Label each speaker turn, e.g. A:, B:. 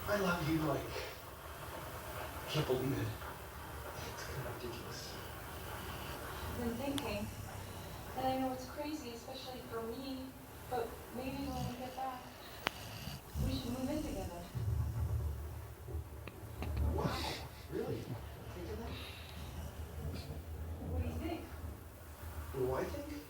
A: I love you, like, I can't believe it. It's kind of ridiculous.
B: I've been thinking, and I know it's crazy, especially for me, but maybe when we get back, we should move in together.
A: Wow, really? Think of that?
B: What do you think?
A: What do I think?